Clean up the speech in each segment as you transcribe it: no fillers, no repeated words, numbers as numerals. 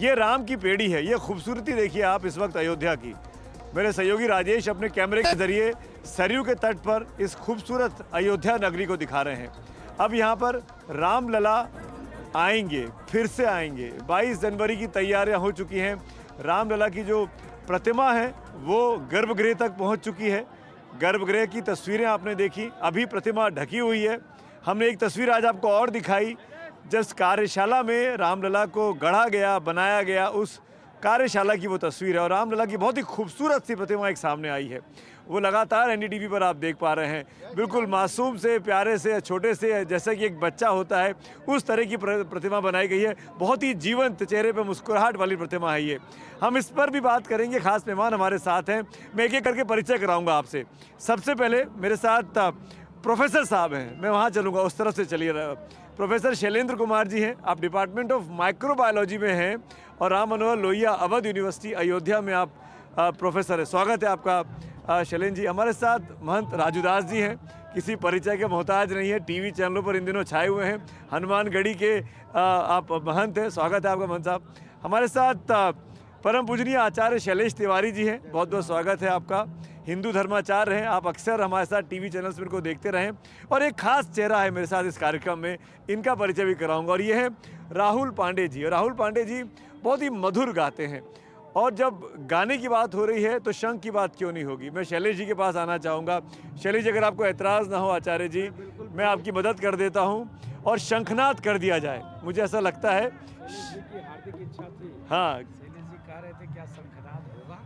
ये राम की पेड़ी है। ये खूबसूरती देखिए आप इस वक्त अयोध्या की। मेरे सहयोगी राजेश अपने कैमरे के जरिए सरयू के तट पर इस खूबसूरत अयोध्या नगरी को दिखा रहे हैं। अब यहाँ पर रामलला आएंगे, फिर से आएंगे। 22 जनवरी की तैयारियां हो चुकी हैं। रामलला की जो प्रतिमा है वो गर्भगृह तक पहुंच चुकी है। गर्भगृह की तस्वीरें आपने देखी, अभी प्रतिमा ढकी हुई है। हमने एक तस्वीर आज आपको और दिखाई, जिस कार्यशाला में रामलला को गढ़ा गया, बनाया गया, उस कार्यशाला की वो तस्वीर है। और रामलला की बहुत ही खूबसूरत सी प्रतिमा एक सामने आई है। वो लगातार एनडीटीवी पर आप देख पा रहे हैं। बिल्कुल मासूम से, प्यारे से, छोटे से, जैसा कि एक बच्चा होता है उस तरह की प्रतिमा बनाई गई है। बहुत ही जीवंत, चेहरे पे मुस्कुराहट वाली प्रतिमा है ये। हम इस पर भी बात करेंगे, खास मेहमान हमारे साथ हैं। मैं एक एक करके परिचय कराऊंगा आपसे। सबसे पहले मेरे साथ प्रोफेसर साहब हैं, मैं वहाँ चलूँगा, उस तरफ से चलिए। प्रोफेसर शैलेंद्र कुमार जी हैं, आप डिपार्टमेंट ऑफ माइक्रोबायोलॉजी में हैं और राम मनोहर लोहिया अवध यूनिवर्सिटी अयोध्या में आप प्रोफेसर है। स्वागत है आपका शैलेंद्र जी। हमारे साथ महंत राजूदास जी हैं, किसी परिचय के मोहताज नहीं है, टीवी चैनलों पर इन दिनों छाए हुए हैं। हनुमानगढ़ी के आप महंत हैं, स्वागत है आपका महंत साहब। हमारे साथ परम पूजनीय आचार्य शैलेश तिवारी जी हैं, बहुत बहुत स्वागत है आपका। हिंदू धर्माचार्य हैं, आप अक्सर हमारे साथ टीवी चैनल्स पर को देखते रहें। और एक खास चेहरा है मेरे साथ इस कार्यक्रम में, इनका परिचय भी कराऊंगा, और ये है राहुल पांडे जी। और राहुल पांडे जी बहुत ही मधुर गाते हैं, और जब गाने की बात हो रही है तो शंख की बात क्यों नहीं होगी। मैं शैलेश जी के पास आना चाहूँगा। शैलेश जी, अगर आपको ऐतराज़ ना हो आचार्य जी, मैं आपकी मदद कर देता हूँ और शंखनाद कर दिया जाए। मुझे ऐसा लगता है, हार्दिक इच्छा थी। हाँ, शैलेश जी कह रहे थे क्या शंखनाद होगा।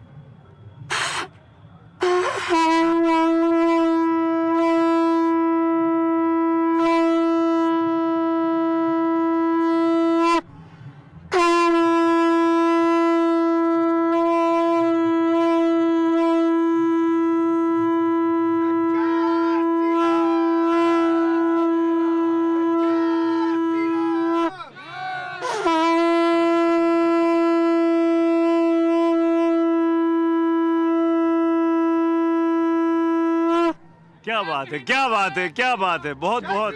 क्या बात है, क्या बात है, क्या बात है। बहुत बहुत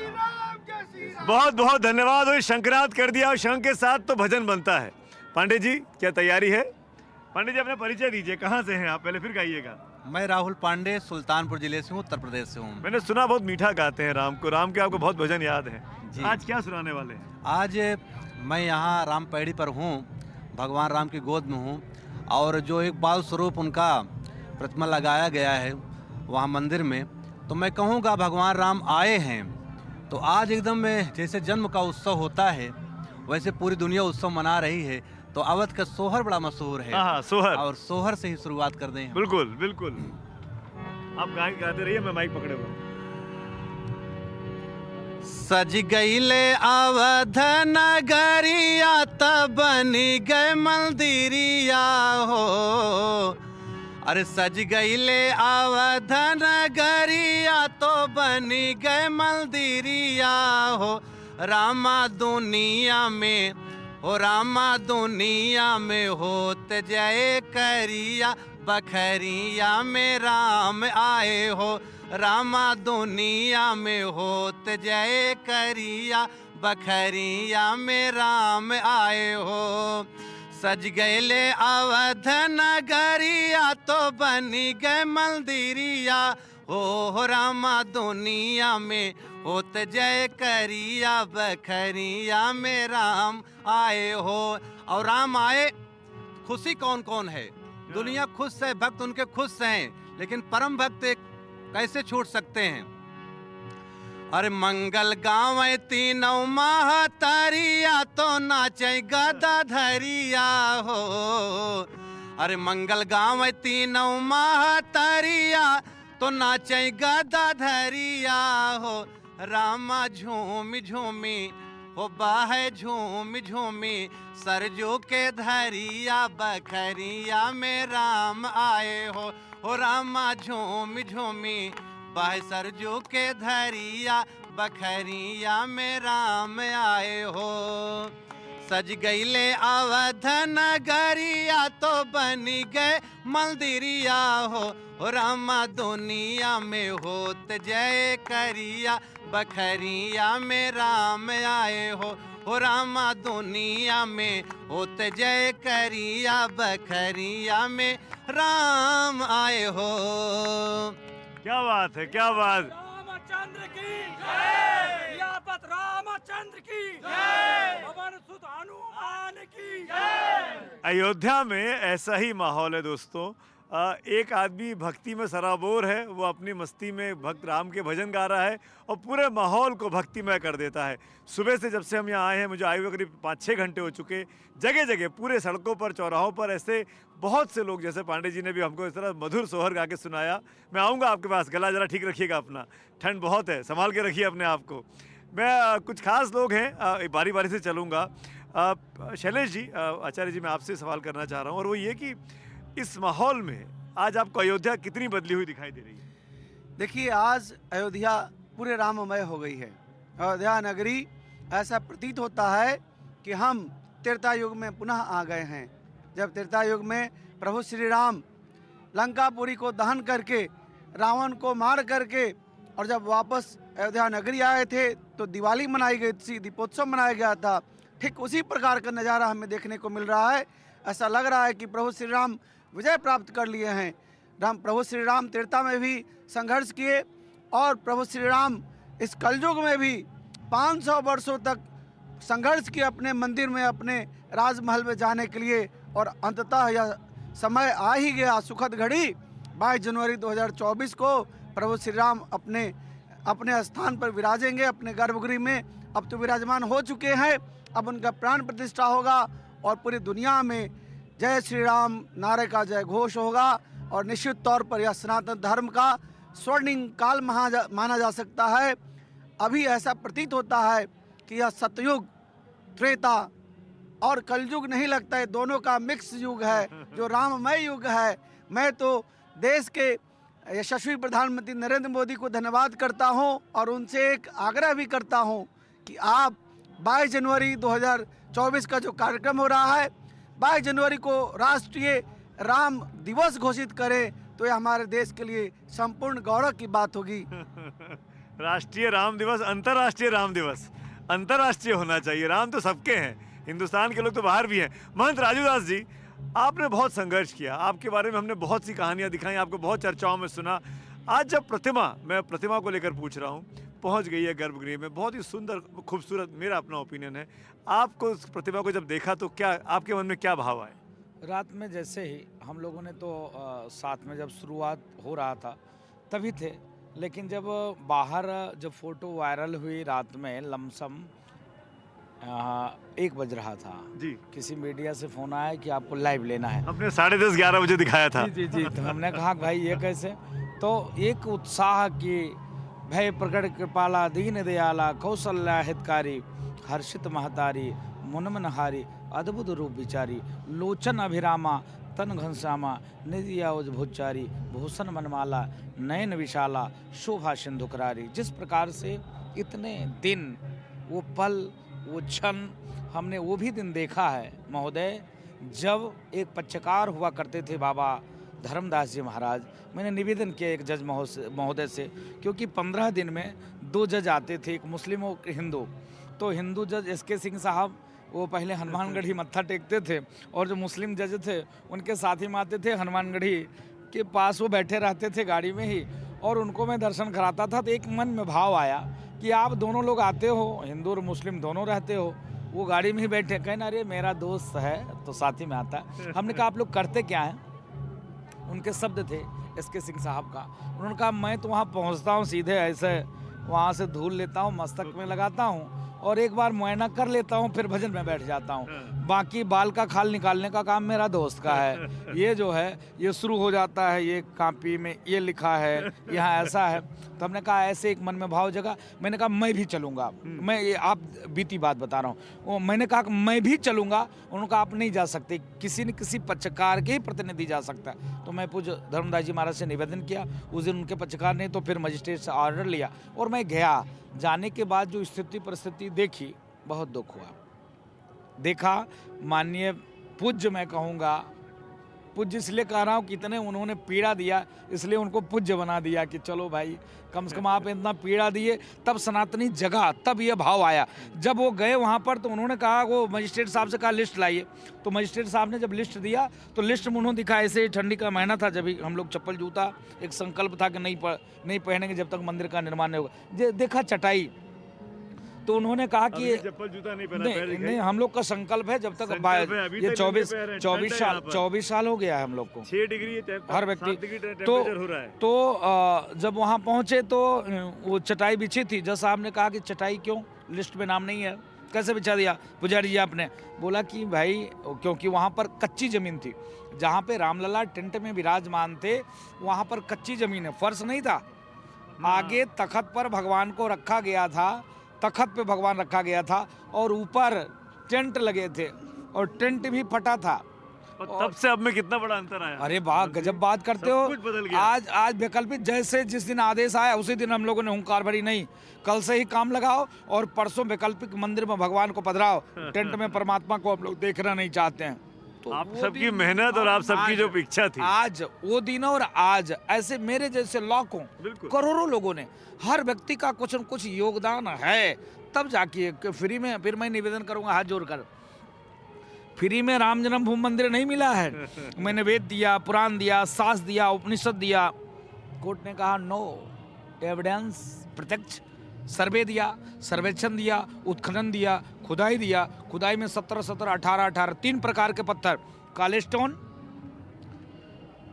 बहुत बहुत धन्यवाद। और शंखनाद कर दिया, और शंख के साथ तो भजन बनता है। पांडे जी, क्या तैयारी है? पांडे जी, अपना परिचय दीजिए, कहाँ से हैं आप, पहले फिर गाइएगा। मैं राहुल पांडे सुल्तानपुर जिले से हूँ, उत्तर प्रदेश से हूँ। मैंने सुना बहुत मीठा गाते हैं राम को, राम के आपको बहुत भजन याद है जी। आज क्या सुनाने वाले हैं? आज मैं यहाँ राम पैड़ी पर हूँ, भगवान राम की गोद में हूँ, और जो एक बाल स्वरूप उनका प्रतिमा लगाया गया है वहाँ मंदिर में, तो मैं कहूँगा भगवान राम आए हैं। तो आज एकदम जैसे जन्म का उत्सव होता है वैसे पूरी दुनिया उत्सव मना रही है। तो अवध का सोहर बड़ा मशहूर है। हाँ, सोहर। और सोहर से ही शुरुआत कर दें। बिल्कुल बिल्कुल, आप गाते रहिए, मैं माइक पकड़े हुआ। सज गईले अवध नगरिया तब बनी गए मंदिरिया हो। अरे सज गईले अवध नगरिया तो बनी गए मंदिरिया हो। रामा दुनिया में हो, रामा दुनिया में होत जय करिया, बखरिया में राम आए हो। रामा दुनिया में होत जय करिया, बखरिया में राम आए हो। सज गए अवध नगरिया तो बनी गए मंदिरिया हो। रामा दुनिया में होत जय करिया, बखरिया में राम आए हो। और राम आए, खुशी कौन कौन है? दुनिया खुश है, भक्त उनके खुश हैं, लेकिन परम भक्त कैसे छूट सकते हैं? अरे मंगल गावे तीनों महतरिया तो नाचे गदा धरिया हो। अरे मंगल गावे तीनों महतरिया तो नाचे गदा धरिया हो। रामा झूमी झूमी हो बाहे झूमी झूमी, सरजू के धरिया, बखरिया में राम आए हो। रामा झूमी झूमी बाहे सरजू के धरिया, बखरिया में राम आए हो। सज गईले अवध नगरिया तो बनी गए मंदिरिया हो रामा दुनिया में होत जय करिया बखरिया में राम आए हो रामा दुनिया में होत जय करिया बखरिया में राम आए हो। क्या बात है, क्या बात। रामचंद्र की जय, सियापत रामचंद्र की जय, पवन सुत हनुमान की जय। अयोध्या में ऐसा ही माहौल है दोस्तों। एक आदमी भक्ति में सराबोर है, वो अपनी मस्ती में भक्त राम के भजन गा रहा है और पूरे माहौल को भक्तिमय कर देता है। सुबह से जब से हम यहाँ आए हैं, मुझे आए हुए करीब 5-6 घंटे हो चुके। जगह जगह पूरे सड़कों पर, चौराहों पर ऐसे बहुत से लोग, जैसे पांडे जी ने भी हमको इस तरह मधुर सोहर गा के सुनाया। मैं आऊँगा आपके पास, गला जरा ठीक रखिएगा अपना, ठंड बहुत है, संभाल के रखिए अपने आप को। मैं कुछ खास लोग हैं, बारी बारी से चलूँगा। शैलेश जी, आचार्य जी, मैं आपसे सवाल करना चाह रहा हूँ, और वो ये कि इस माहौल में आज आपको अयोध्या कितनी बदली हुई दिखाई दे रही है? देखिए, आज अयोध्या पूरे राममय हो गई है। अयोध्या नगरी ऐसा प्रतीत होता है कि हम त्रेता युग में पुनः आ गए हैं। जब त्रेता युग में प्रभु श्री राम लंकापुरी को दहन करके, रावण को मार करके, और जब वापस अयोध्या नगरी आए थे तो दिवाली मनाई गई थी, दीपोत्सव मनाया गया था। ठीक उसी प्रकार का नज़ारा हमें देखने को मिल रहा है। ऐसा लग रहा है कि प्रभु श्री राम विजय प्राप्त कर लिए हैं। प्रभु श्री राम त्रेता में भी संघर्ष किए, और प्रभु श्री राम इस कलयुग में भी 500 वर्षों तक संघर्ष किए अपने मंदिर में, अपने राजमहल में जाने के लिए। और अंततः यह समय आ ही गया, सुखद घड़ी। 22 जनवरी 2024 को प्रभु श्री राम अपने स्थान पर विराजेंगे, अपने गर्भगृह में। अब तो विराजमान हो चुके हैं, अब उनका प्राण प्रतिष्ठा होगा और पूरी दुनिया में जय श्री राम नारे का जय घोष होगा। और निश्चित तौर पर यह सनातन धर्म का स्वर्णिम काल माना जा सकता है। अभी ऐसा प्रतीत होता है कि यह सतयुग, त्रेता और कलयुग नहीं लगता है, दोनों का मिक्स युग है, जो राममय युग है। मैं तो देश के यशस्वी प्रधानमंत्री नरेंद्र मोदी को धन्यवाद करता हूं, और उनसे एक आग्रह भी करता हूं कि आप 22 जनवरी 2024 का जो कार्यक्रम हो रहा है, 22 जनवरी को राष्ट्रीय राम दिवस घोषित करें, तो यह हमारे देश के लिए संपूर्ण गौरव की बात होगी। राष्ट्रीय राम दिवस, अंतर्राष्ट्रीय राम दिवस, अंतर्राष्ट्रीय होना चाहिए। राम तो सबके हैं, हिंदुस्तान के लोग तो बाहर भी हैं। महंत राजूदास जी, आपने बहुत संघर्ष किया, आपके बारे में हमने बहुत सी कहानियां दिखाई, आपको बहुत चर्चाओं में सुना। आज जब मैं प्रतिमा को लेकर पूछ रहा हूँ, पहुँच गई है गर्भगृह में, बहुत ही सुंदर खूबसूरत, मेरा अपना ओपिनियन है। आपको उस प्रतिमा को जब देखा तो क्या आपके मन में क्या भाव आए? रात में जैसे ही हम लोगों ने तो साथ में जब शुरुआत हो रहा था तभी थे, लेकिन जब बाहर जब फोटो वायरल हुई रात में, लमसम 1 बज रहा था जी, किसी मीडिया से फोन आया कि आपको लाइव लेना है। हमने 10:30-11 बजे दिखाया था। जी जी जी, तो हमने कहा भाई ये कैसे? तो एक उत्साह की भय प्रकट कृपाला दीन दयाला कौशल्या हितकारी हर्षित महतारी मुनमनहारी अद्भुत रूप विचारी लोचन अभिरामा तन घनश्यामा निधि भुचारी भूषण मनमाला नयन विशाला शोभा सिंधुकरारी। जिस प्रकार से इतने दिन, वो पल, वो क्षण हमने वो भी दिन देखा है महोदय, जब एक पक्षकार हुआ करते थे बाबा धर्मदास जी महाराज। मैंने निवेदन किया एक जज महोदय से, क्योंकि 15 दिन में 2 जज आते थे, एक मुस्लिम और हिंदू। तो हिंदू जज SK सिंह साहब वो पहले हनुमानगढ़ी मत्था टेकते थे, और जो मुस्लिम जज थे उनके साथ ही में आते थे, हनुमानगढ़ी के पास वो बैठे रहते थे गाड़ी में ही, और उनको मैं दर्शन कराता था। तो एक मन में भाव आया कि आप दोनों लोग आते हो, हिंदू और मुस्लिम दोनों रहते हो, वो गाड़ी में ही बैठे, कहना अरे मेरा दोस्त है तो साथ ही में आता है। हमने कहा आप लोग करते क्या हैं? उनके शब्द थे SK सिंह साहब का। उन्होंने कहा मैं तो वहाँ पहुँचता हूँ सीधे ऐसे, वहाँ से धूल लेता हूँ, मस्तक में लगाता हूँ, और एक बार मुआयना कर लेता हूँ, फिर भजन में बैठ जाता हूँ। बाकी बाल का खाल निकालने का काम मेरा दोस्त का है। ये जो है ये शुरू हो जाता है, ये कॉपी में ये लिखा है, यहाँ ऐसा है। तो हमने कहा ऐसे एक मन में भाव जगा। मैंने कहा मैं भी चलूँगा, मैं ये आप बीती बात बता रहा हूँ। मैंने कहा मैं भी चलूँगा। उन्होंने कहा आप नहीं जा सकते, किसी न किसी पक्षकार के ही प्रतिनिधि जा सकता है। तो मैं पूज्य धर्मदास जी महाराज से निवेदन किया, उस दिन उनके पक्षकार ने तो फिर मजिस्ट्रेट से ऑर्डर लिया, और मैं गया। जाने के बाद जो स्थिति परिस्थिति देखी, बहुत दुख हुआ। देखा माननीय पूज्य, मैं कहूँगा पूज्य इसलिए कह रहा हूँ कि इतने उन्होंने पीड़ा दिया, इसलिए उनको पूज्य बना दिया कि चलो भाई कम से कम आप इतना पीड़ा दिए, तब सनातनी जगह, तब ये भाव आया। जब वो गए वहाँ पर तो उन्होंने कहा, वो मजिस्ट्रेट साहब से कहा लिस्ट लाइए, तो मजिस्ट्रेट साहब ने जब लिस्ट दिया तो लिस्ट में उन्होंने दिखा, ऐसे ठंडी का महीना था जब हम लोग चप्पल जूता, एक संकल्प था कि नहीं पहनेंगे जब तक मंदिर का निर्माण नहीं होगा। देखा चटाई, तो उन्होंने कहा कि चप्पल जूता नहीं पहना, नहीं हम लोग का संकल्प है जब तक ये 24 साल हो गया है हम लोग को, 6 डिग्री हर व्यक्ति। टेम्परेचर हो रहा है। तो जब वहाँ पहुँचे तो वो चटाई बिछी थी। जज साहब ने कहा कि चटाई क्यों, लिस्ट में नाम नहीं है, कैसे बिछा दिया पुजारी जी आपने? बोला कि भाई क्योंकि वहाँ पर कच्ची ज़मीन थी, जहाँ पे रामलला टेंट में विराजमान थे वहाँ पर कच्ची ज़मीन है, फर्श नहीं था। आगे तखत पर भगवान को रखा गया था, तखत पे भगवान रखा गया था और ऊपर टेंट लगे थे और टेंट भी फटा था। और तब से अब में कितना बड़ा अंतर आया। अरे वाह, गजब बात करते हो। कुछ बदल गया। आज वैकल्पिक, जैसे जिस दिन आदेश आया उसी दिन हम लोगों ने हुंकार भरी, नहीं कल से ही काम लगाओ और परसों वैकल्पिक मंदिर में भगवान को पधराओ, टेंट में परमात्मा को हम लोग देखना नहीं चाहते हैं। तो आप वो सबकी दिन, मेहनत और आप सबकी जो इच्छा थी, आज वो दिन और आज ऐसे मेरे जैसे लाखों बिल्कुल। करोड़ों लोगों ने, हर व्यक्ति का कुछ न कुछ योगदान है, तब जाके फ्री में। फिर मैं निवेदन करूंगा हाथ जोड़कर, फ्री में राम जन्मभूमि मंदिर नहीं मिला है। मैंने वेद दिया, पुराण दिया, शास्त्र दिया, उपनिषद दिया। कोर्ट ने कहा नो एविडेंस, प्रत्यक्ष सर्वे दिया, सर्वेक्षण दिया, उत्खनन दिया, खुदाई दिया। खुदाई में 17, 18 3 प्रकार के पत्थर, काले स्टोन,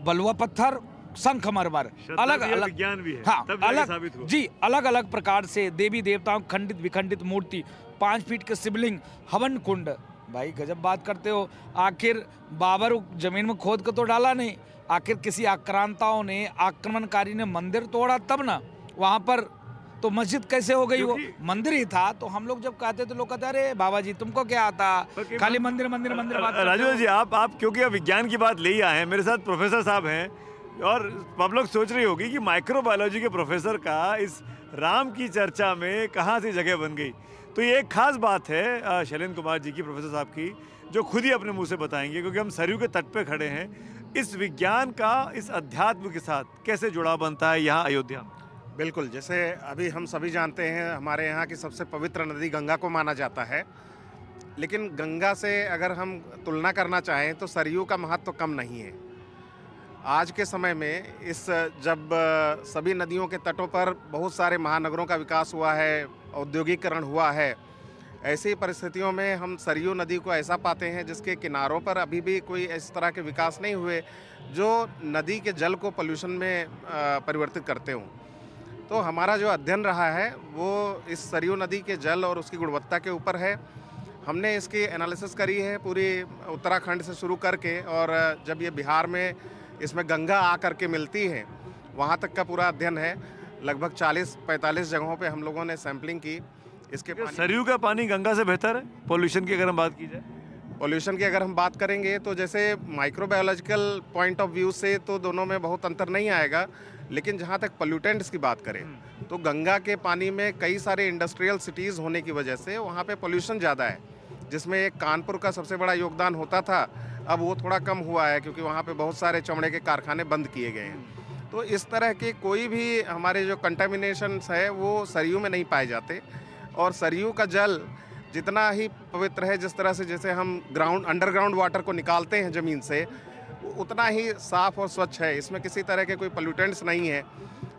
बलुआ पत्थर, संखमरमर, अलग अलग विज्ञान भी है। हाँ, तब जाके अलग साबित हुआ। जी, अलग अलग प्रकार से देवी देवताओं खंडित विखंडित मूर्ति, 5 फीट के शिवलिंग, हवन कुंड। भाई गजब बात करते हो। आखिर बाबर जमीन में खोद के तो डाला नहीं, आखिर किसी आक्रांताओं ने, आक्रमणकारी ने मंदिर तोड़ा तब ना। वहां पर तो मस्जिद कैसे हो गई? वो मंदिर ही था। तो हम लोग जब कहते तो लोग कहते अरे बाबा जी तुमको क्या आता, खाली मंदिर मंदिर मंदिर बात करते हो। राजू जी, आप क्योंकि अब विज्ञान की बात ले ही आए हैं, मेरे साथ प्रोफेसर साहब हैं और आप लोग सोच रही होगी कि माइक्रोबायोलॉजी के प्रोफेसर का इस राम की चर्चा में कहाँ से जगह बन गई। तो ये एक खास बात है शैलेंद्र कुमार जी की, प्रोफेसर साहब की, जो खुद ही अपने मुंह से बताएंगे, क्योंकि हम सरयू के तट पे खड़े हैं। इस विज्ञान का इस अध्यात्म के साथ कैसे जुड़ाव बनता है यहाँ अयोध्या? बिल्कुल, जैसे अभी हम सभी जानते हैं हमारे यहाँ की सबसे पवित्र नदी गंगा को माना जाता है, लेकिन गंगा से अगर हम तुलना करना चाहें तो सरयू का महत्व कम नहीं है। आज के समय में जब सभी नदियों के तटों पर बहुत सारे महानगरों का विकास हुआ है, औद्योगिकरण हुआ है, ऐसी परिस्थितियों में हम सरयू नदी को ऐसा पाते हैं जिसके किनारों पर अभी भी कोई इस तरह के विकास नहीं हुए जो नदी के जल को पोल्यूशन में परिवर्तित करते हों। तो हमारा जो अध्ययन रहा है वो इस सरयू नदी के जल और उसकी गुणवत्ता के ऊपर है। हमने इसकी एनालिसिस करी है पूरी उत्तराखंड से शुरू करके, और जब ये बिहार में इसमें गंगा आ करके मिलती है वहाँ तक का पूरा अध्ययन है। लगभग 40-45 जगहों पे हम लोगों ने सैंपलिंग की। इसके सरयू का पानी गंगा से बेहतर है पोल्यूशन की अगर हम बात की जाए? पॉल्यूशन की अगर हम बात करेंगे तो जैसे माइक्रोबायोलॉजिकल पॉइंट ऑफ व्यू से तो दोनों में बहुत अंतर नहीं आएगा, लेकिन जहाँ तक पोल्यूटेंट्स की बात करें तो गंगा के पानी में कई सारे इंडस्ट्रियल सिटीज़ होने की वजह से वहाँ पे पोल्यूशन ज़्यादा है, जिसमें एक कानपुर का सबसे बड़ा योगदान होता था। अब वो थोड़ा कम हुआ है क्योंकि वहाँ पे बहुत सारे चमड़े के कारखाने बंद किए गए हैं। तो इस तरह के कोई भी हमारे जो कंटामिनेशंस है वो सरयू में नहीं पाए जाते। और सरयू का जल जितना ही पवित्र है, जिस तरह से जैसे हम अंडरग्राउंड वाटर को निकालते हैं ज़मीन से, उतना ही साफ़ और स्वच्छ है। इसमें किसी तरह के कोई पोल्यूटेंट्स नहीं है।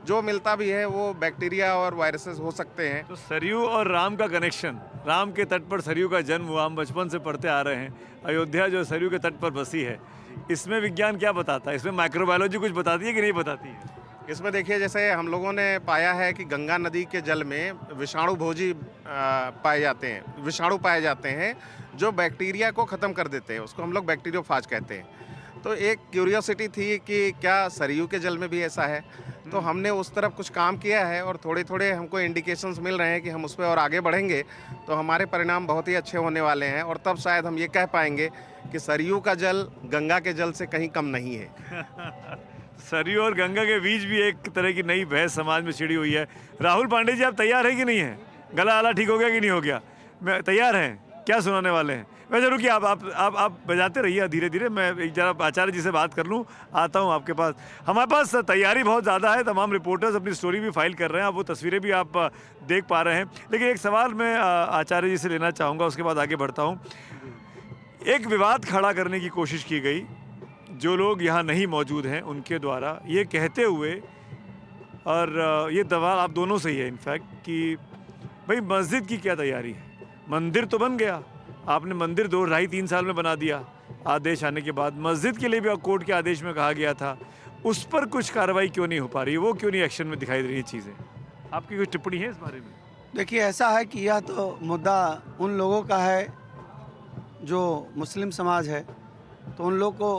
जो मिलता भी है वो बैक्टीरिया और वायरसेस हो सकते हैं। तो सरयू और राम का कनेक्शन, राम के तट पर सरयू का जन्म हुआ, हम बचपन से पढ़ते आ रहे हैं। अयोध्या जो सरयू के तट पर बसी है, इसमें विज्ञान क्या बताता है? इसमें माइक्रोबायोलॉजी कुछ बताती है कि नहीं बताती है? इसमें देखिए, जैसे हम लोगों ने पाया है कि गंगा नदी के जल में विषाणु भोजी पाए जाते हैं जो बैक्टीरिया को ख़त्म कर देते हैं। उसको हम लोग बैक्टीरियोफाज कहते हैं। तो एक क्यूरियोसिटी थी कि क्या सरयू के जल में भी ऐसा है, तो हमने उस तरफ कुछ काम किया है और थोड़े थोड़े हमको इंडिकेशंस मिल रहे हैं कि हम उस पर और आगे बढ़ेंगे तो हमारे परिणाम बहुत ही अच्छे होने वाले हैं। और तब शायद हम ये कह पाएंगे कि सरयू का जल गंगा के जल से कहीं कम नहीं है। सरयू और गंगा के बीच भी एक तरह की नई बहस समाज में छिड़ी हुई है। राहुल पांडे जी, आप तैयार हैं कि नहीं हैं? गला आला ठीक हो गया कि नहीं हो गया? मैं तैयार हैं, क्या सुनाने वाले हैं? वैसे रुकिए, आप बजाते रहिए धीरे धीरे, मैं एक जरा आचार्य जी से बात कर लूँ, आता हूँ आपके पास। हमारे पास तैयारी बहुत ज़्यादा है, तमाम रिपोर्टर्स अपनी स्टोरी भी फाइल कर रहे हैं, आप वो तस्वीरें भी आप देख पा रहे हैं। लेकिन एक सवाल मैं आचार्य जी से लेना चाहूँगा, उसके बाद आगे बढ़ता हूँ। एक विवाद खड़ा करने की कोशिश की गई, जो लोग यहाँ नहीं मौजूद हैं उनके द्वारा, ये कहते हुए, और ये दवा आप दोनों से ही है इनफैक्ट, कि भाई मस्जिद की क्या तैयारी है, मंदिर तो बन गया, आपने मंदिर 2-2.5-3 साल में बना दिया आदेश आने के बाद, मस्जिद के लिए भी कोर्ट के आदेश में कहा गया था, उस पर कुछ कार्रवाई क्यों नहीं हो पा रही, वो क्यों नहीं एक्शन में दिखाई दे रही चीज़ें? आपकी कोई टिप्पणी है इस बारे में? देखिए, ऐसा है कि यह तो मुद्दा उन लोगों का है जो मुस्लिम समाज है, तो उन लोग को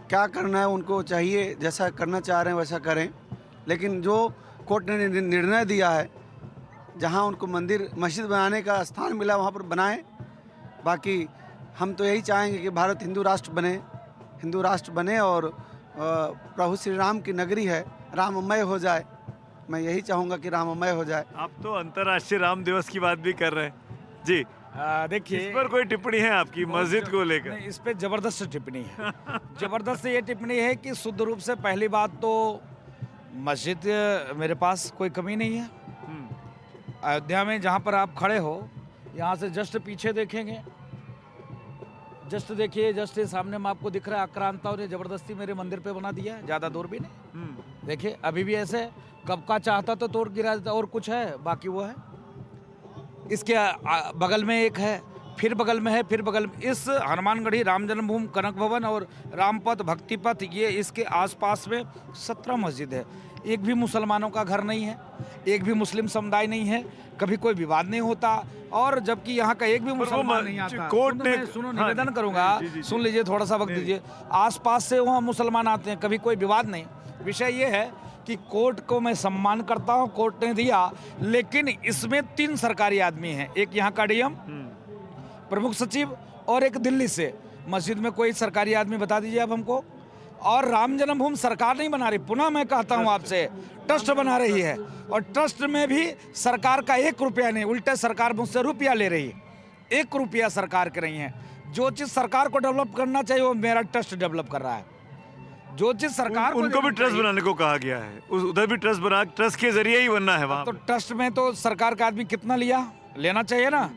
क्या करना है, उनको चाहिए जैसा करना चाह रहे हैं वैसा करें। लेकिन जो कोर्ट ने निर्णय दिया है, जहां उनको मंदिर मस्जिद बनाने का स्थान मिला वहां पर बनाएं। बाकी हम तो यही चाहेंगे कि भारत हिंदू राष्ट्र बने और प्रभु श्री राम की नगरी है, राममय हो जाए। मैं यही चाहूँगा कि राममय हो जाए। आप तो अंतर्राष्ट्रीय राम दिवस की बात भी कर रहे हैं जी, देखिए, इस पर कोई टिप्पणी है आपकी मस्जिद को लेकर? नहीं, इस पे जबरदस्त टिप्पणी है। जबरदस्त ये टिप्पणी है कि शुद्ध रूप से पहली बात तो मस्जिद मेरे पास कोई कमी नहीं है। अयोध्या में जहाँ पर आप खड़े हो, यहाँ से जस्ट पीछे देखेंगे, जस्ट देखिए, जस्ट सामने में आपको दिख रहा है आक्रांताओं ने जबरदस्ती मेरे मंदिर पे बना दिया है, ज़्यादा दूर भी नहीं। देखिए अभी भी ऐसे, कब का चाहता तो तोड़ गिरा देता, और कुछ है बाकी वो है। इसके बगल में एक है, फिर बगल में है, फिर बगल में। इस हनुमानगढ़ी राम जन्मभूमि कनक भवन और रामपथ भक्तिपथ, ये इसके आसपास में 17 मस्जिद है। एक भी मुसलमानों का घर नहीं है, एक भी मुस्लिम समुदाय नहीं है, कभी कोई विवाद नहीं होता, और जबकि यहाँ का एक भी मुसलमान नहीं आता। कोर्ट ने सुनो, निवेदन करूंगा, सुन लीजिए, थोड़ा सा वक्त दीजिए। आसपास से वहाँ मुसलमान आते हैं, कभी कोई विवाद नहीं। विषय ये है कि कोर्ट को मैं सम्मान करता हूँ, कोर्ट ने दिया, लेकिन इसमें 3 सरकारी आदमी हैं, एक यहाँ का डीएम, प्रमुख सचिव, और एक दिल्ली से। मस्जिद में कोई सरकारी आदमी बता दीजिए अब हमको। और राम जन्मभूमि सरकार नहीं बना रही, पुनः मैं कहता हूँ आपसे, ट्रस्ट बना रही है, और ट्रस्ट में भी सरकार का 1 रुपया नहीं, उल्टे सरकार मुझसे रुपया ले रही है। 1 रुपया सरकार के नहीं है। जो चीज़ सरकार को डेवलप करना चाहिए वो मेरा ट्रस्ट डेवलप कर रहा है। जो चीज सरकार उनको भी ट्रस्ट बनाने को कहा गया है, उधर भी ट्रस्ट बना, ट्रस्ट के जरिए ही बनना है वहाँ। तो ट्रस्ट में तो सरकार का आदमी कितना लेना चाहिए ना।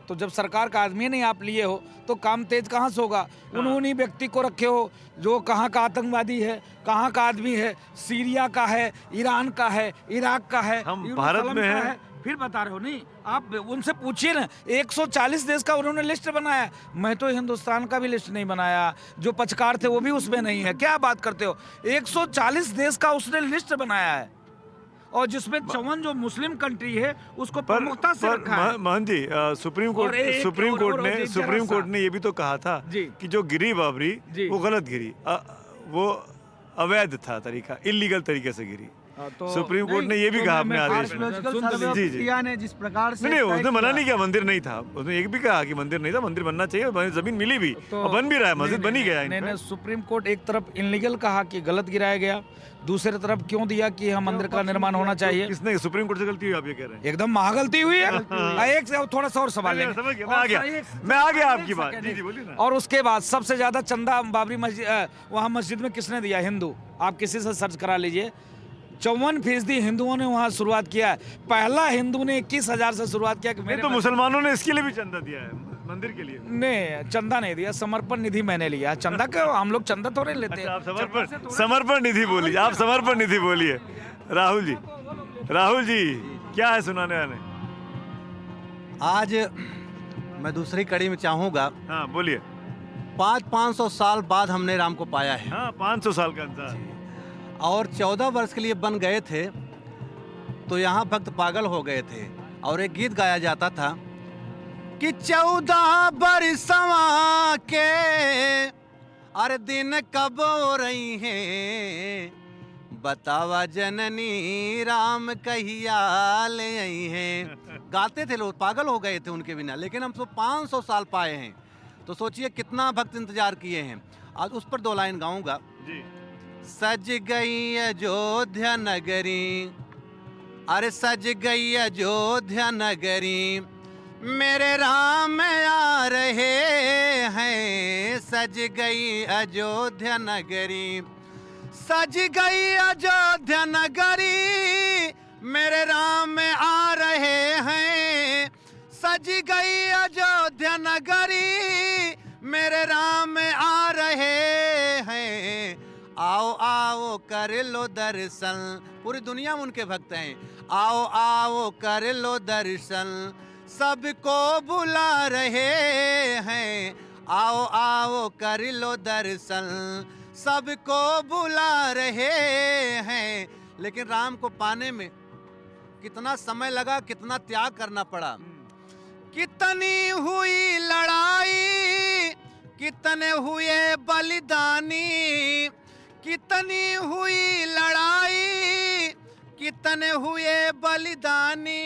तो जब सरकार का आदमी नहीं आप लिए हो तो काम तेज कहाँ से होगा? उन्होंने व्यक्ति को रखे हो जो कहाँ का आतंकवादी है, कहाँ का आदमी है, सीरिया का है, ईरान का है, इराक का है, हम भारत में हैं। फिर बता रहे हो। नहीं, आप उनसे पूछिए ना, 140 देश का उन्होंने लिस्ट बनाया। मैं तो हिंदुस्तान का भी लिस्ट नहीं बनाया, जो पक्षकार थे वो भी उसमें नहीं है। क्या बात करते हो? 140 देश का उसने लिस्ट बनाया है, और जिसमें 54 जो मुस्लिम कंट्री है उसको प्रमुखता से रखा है। मोहन जी, सुप्रीम कोर्ट ने ये भी तो कहा था कि जो गिरी बाबरी वो गलत गिरी, वो अवैध था तरीका, इलीगल तरीके से गिरी। तो सुप्रीम कोर्ट ने ये भी कहा अपने आदेश में। जी, जिस प्रकार से नहीं, उसने मना नहीं किया मंदिर नहीं था, उसने ये भी कहा कि मंदिर नहीं था, मंदिर बनना चाहिए, जमीन मिली भी और बन भी रहा है, मस्जिद बनी गया है। नहीं, सुप्रीम कोर्ट एक तरफ इनलीगल कहा कि गलत गिराया गया, दूसरी तरफ क्यों दिया कि हम मंदिर का निर्माण होना चाहिए। किसने? सुप्रीम कोर्ट से गलती हुई, आप ये कह रहे हैं? एकदम महागलती हुई है। एक से थोड़ा सा और सवाल लेंगे, मैं आ गया आपकी बात। जी बोलिए ना। और उसके बाद सबसे ज्यादा चंदा बाबरी मस्जिद, वहाँ मस्जिद में किसने दिया? हिंदू। आप किसी से सर्च करा लीजिए, 54% हिंदुओं ने वहाँ शुरुआत किया है। पहला हिंदू ने 21,000 से शुरुआत किया कि मेरे तो मुसलमानों ने इसके लिए भी चंदा दिया है, मंदिर के लिए। नहीं, चंदा नहीं दिया, समर्पण निधि मैंने लिया। चंदा क्यों? हम लोग चंदा थोड़े लेते हैं। आप समर्पण निधि बोलिए, आप समर्पण निधि बोलिए। राहुल जी क्या है सुनाने वाले? आज मैं दूसरी कड़ी में चाहूँगा। हाँ बोलिए। 500 साल बाद हमने राम को पाया है। हाँ, 500 साल का अंतर, और 14 वर्ष के लिए बन गए थे तो यहाँ भक्त पागल हो गए थे। और एक गीत गाया जाता था कि 14 बरसवा के अरे दिन कब हो रही हैं, बतावा जननी राम कहिया ले आई हैं। गाते थे लोग, पागल हो गए थे उनके बिना। लेकिन हम तो 500 साल पाए हैं, तो सोचिए कितना भक्त इंतजार किए हैं। आज उस पर 2 लाइन गाऊंगा। सज गई अयोध्या नगरी, अरे सज गई अयोध्या नगरी, मेरे राम आ रहे हैं, सज गई अयोध्या नगरी, सज गई अयोध्या नगरी, मेरे राम आ रहे हैं, सज गई अयोध्या नगरी, मेरे राम आ रहे हैं, आओ आओ कर लो दर्शन। पूरी दुनिया में उनके भक्त हैं। आओ आओ कर लो दर्शन, सबको बुला रहे हैं, आओ आओ कर लो दर्शन, सबको बुला रहे हैं। लेकिन राम को पाने में कितना समय लगा, कितना त्याग करना पड़ा, कितनी हुई लड़ाई, कितने हुए बलिदानी, कितनी हुई लड़ाई, कितने हुए बलिदानी,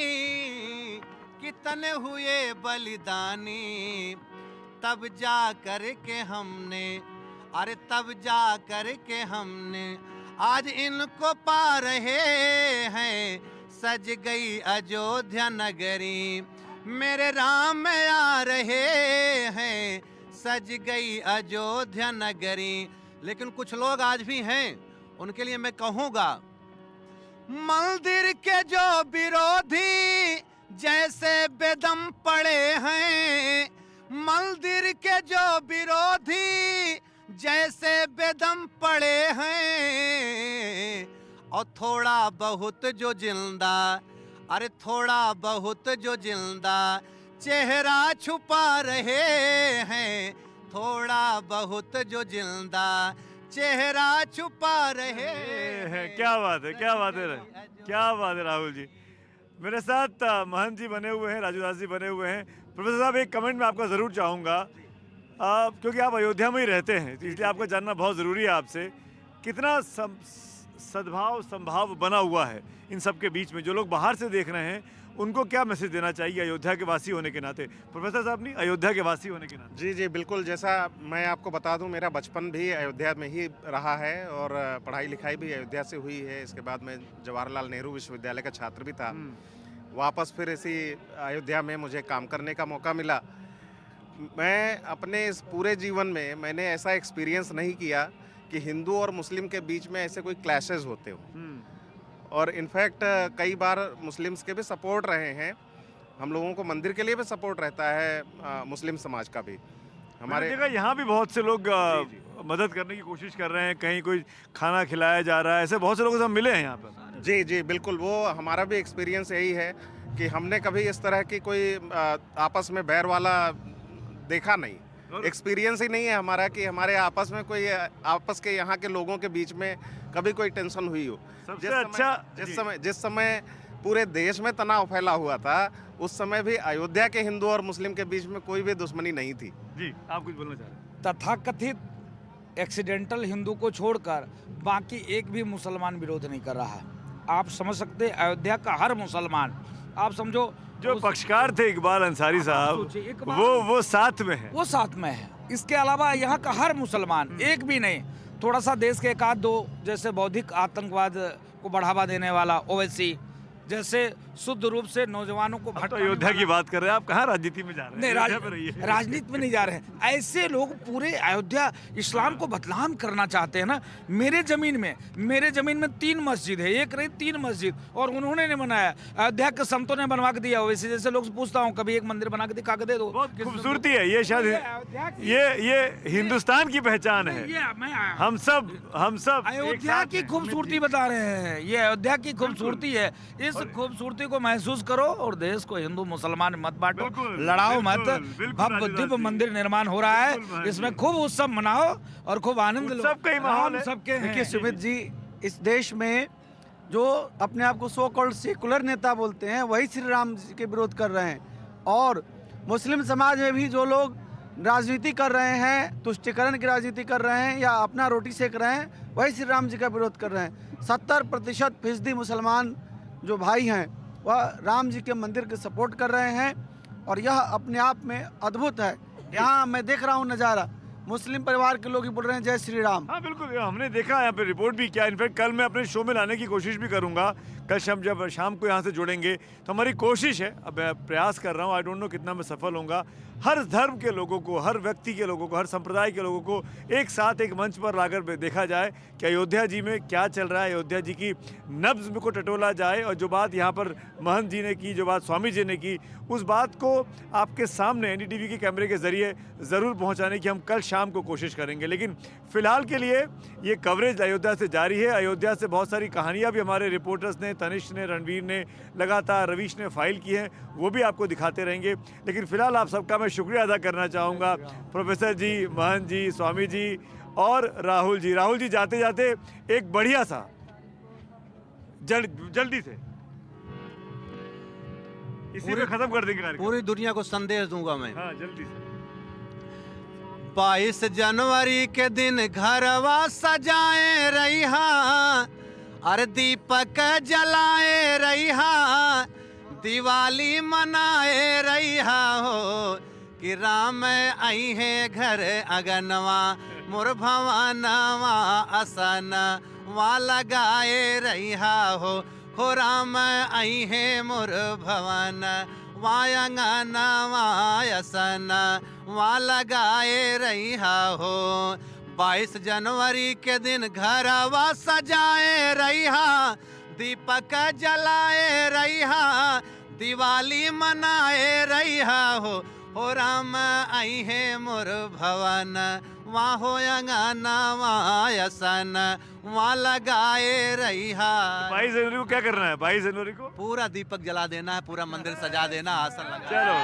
कितने हुए बलिदानी, तब जा कर के हमने, अरे तब जा कर के हमने आज इनको पा रहे हैं, सज गई अयोध्या नगरी, मेरे राम आ रहे हैं, सज गई अयोध्या नगरी। लेकिन कुछ लोग आज भी हैं, उनके लिए मैं कहूँगा, मंदिर के जो विरोधी जैसे बेदम पड़े हैं, मंदिर के जो विरोधी जैसे बेदम पड़े हैं, और थोड़ा बहुत जो जिंदा, अरे थोड़ा बहुत जो जिंदा चेहरा छुपा रहे हैं, थोड़ा बहुत जो जिंदा चेहरा छुपा रहे हैं। क्या बात है, क्या बात है, क्या बात है राहुल जी। मेरे साथ महंत जी बने हुए हैं, राजू दास जी बने हुए हैं। प्रोफेसर साहब, एक कमेंट मैं आपका ज़रूर चाहूँगा, क्योंकि आप अयोध्या में ही रहते हैं, तो इसलिए आपको जानना बहुत ज़रूरी है आपसे, कितना सद्भाव संभाव बना हुआ है इन सब के बीच में। जो लोग बाहर से देख रहे हैं उनको क्या मैसेज देना चाहिए अयोध्या के वासी होने के नाते? प्रोफेसर साहब, नहीं, अयोध्या के वासी होने के नाते। जी जी बिल्कुल, जैसा मैं आपको बता दूं, मेरा बचपन भी अयोध्या में ही रहा है और पढ़ाई लिखाई भी अयोध्या से हुई है। इसके बाद मैं जवाहरलाल नेहरू विश्वविद्यालय का छात्र भी था। वापस फिर इसी अयोध्या में मुझे काम करने का मौका मिला। मैं अपने इस पूरे जीवन में मैंने ऐसा एक्सपीरियंस नहीं किया कि हिंदू और मुस्लिम के बीच में ऐसे कोई क्लैशेस होते हो। और इनफैक्ट कई बार मुस्लिम्स के भी सपोर्ट रहे हैं, हम लोगों को मंदिर के लिए भी सपोर्ट रहता है, मुस्लिम समाज का भी। हमारे जगह यहाँ भी बहुत से लोग मदद करने की कोशिश कर रहे हैं, कहीं कोई खाना खिलाया जा रहा है, ऐसे बहुत से लोगों से हम मिले हैं यहाँ पर। जी जी बिल्कुल, वो हमारा भी एक्सपीरियंस यही है कि हमने कभी इस तरह की कोई आपस में बैर वाला देखा नहीं, एक्सपीरियंस ही नहीं है हमारा कि हमारे आपस में कोई, आपस के यहाँ के लोगों के बीच में कभी कोई टेंशन हुई हो। जिस समय पूरे देश में तनाव फैला हुआ था, उस समय भी अयोध्या के हिंदू और मुस्लिम के बीच में कोई भी दुश्मनी नहीं थी। जी, आप कुछ बोलना चाह रहे हैं? तथाकथित एक्सीडेंटल हिंदू को छोड़कर बाकी एक भी मुसलमान विरोध नहीं कर रहा है। आप समझ सकते हैं, अयोध्या का हर मुसलमान, आप समझो, जो पक्षकार थे इकबाल अंसारी साहब, वो साथ में है, वो साथ में है। इसके अलावा यहाँ का हर मुसलमान, एक भी नहीं, थोड़ा सा देश के एक आध दो, जैसे बौद्धिक आतंकवाद को बढ़ावा देने वाला ओवैसी, जैसे शुद्ध रूप से नौजवानों को तो अयोध्या की बात कर रहे हैं आप, कहाँ राजनीति में जा रहे हैं? नहीं, राजनीति में नहीं जा रहे हैं। ऐसे लोग पूरे अयोध्या इस्लाम को बदनाम करना चाहते हैं ना। मेरे जमीन में 3 मस्जिद है, एक नहीं 3 मस्जिद, और उन्होंने नहीं बनाया, अयोध्या के संतों ने बनवा के दिया। वैसे जैसे लोग पूछता हूँ, कभी एक मंदिर बना के दिखा के दे दो। बहुत खूबसूरती है ये, शायद ये हिंदुस्तान की पहचान है। हम सब अयोध्या की खूबसूरती बता रहे हैं, ये अयोध्या की खूबसूरती है। इस खूबसूरती को महसूस करो और देश को हिंदू मुसलमान मत बांटो, लड़ाओ मत। भव्य दिव्य मंदिर निर्माण हो रहा है, इसमें खूब उत्सव मनाओ और खूब आनंद लो। सबका ही माहौल है। सबके हैं। देखिए सुमित जी, इस देश में जो अपने आप को सो कॉल्ड सेकुलर नेता बोलते हैं, वही श्री राम जी के विरोध कर रहे हैं। और मुस्लिम समाज में भी जो लोग राजनीति कर रहे हैं, तुष्टिकरण की राजनीति कर रहे हैं या अपना रोटी सेक रहे हैं, वही श्री राम जी का विरोध कर रहे हैं। 70% मुसलमान जो भाई हैं वह राम जी के मंदिर के सपोर्ट कर रहे हैं, और यह अपने आप में अद्भुत है। यहाँ मैं देख रहा हूँ नज़ारा, मुस्लिम परिवार के लोग ही बोल रहे हैं जय श्री राम। हाँ बिल्कुल, हमने देखा यहाँ पे, रिपोर्ट भी किया। इनफैक्ट कल मैं अपने शो में लाने की कोशिश भी करूँगा। कल जब शाम को यहाँ से जुड़ेंगे तो हमारी कोशिश है, अब मैं प्रयास कर रहा हूँ, आई डोंट नो कितना मैं सफल होऊंगा, हर धर्म के लोगों को, हर व्यक्ति के लोगों को, हर संप्रदाय के लोगों को एक साथ एक मंच पर लाकर देखा जाए कि अयोध्या जी में क्या चल रहा है, अयोध्या जी की नब्ज को टटोला जाए और जो बात यहाँ पर महंत जी ने की, जो बात स्वामी जी ने की, उस बात को आपके सामने एनडीटीवी के कैमरे के जरिए ज़रूर पहुँचाने की हम कल शाम को कोशिश करेंगे। लेकिन फ़िलहाल के लिए ये कवरेज अयोध्या से जारी है। अयोध्या से बहुत सारी कहानियाँ भी हमारे रिपोर्टर्स ने, तनिष्क ने, रणवीर ने, लगातार रवीश ने फाइल की हैं, वो भी आपको दिखाते रहेंगे। लेकिन फ़िलहाल आप सबका मैं शुक्रिया अदा करना चाहूँगा, प्रोफेसर जी, महंत जी, स्वामी जी और राहुल जी। राहुल जी, जाते जाते एक बढ़िया सा जल्दी से इसी में खत्म कर देंगे कार्यक्रम। पूरी दुनिया को संदेश दूंगा मैं। हाँ, जल्दी से। 22 जनवरी के दिन घरवा सजाए रहिहा, अरे दीपक जलाए रहिहा, दिवाली मनाए रहिहा हो, कि राम आई है घर अगनवा, मोर भवनवा असन वा लगाए रहिहा हो राम आई है मोर भवन वायंगना वायसन वा लगाए रहिहा हो। 22 जनवरी के दिन घरवा सजाए रहिहा, दीपक जलाए रहिहा, दिवाली मनाए रहिहा हो राम आई है मोर भवन वहाँ हो अंगना वायसन वहाँ लगाए रहिहा। 22 जनवरी को क्या करना है? 22 जनवरी को पूरा दीपक जला देना है, पूरा मंदिर सजा देना, आसन लगा। चलो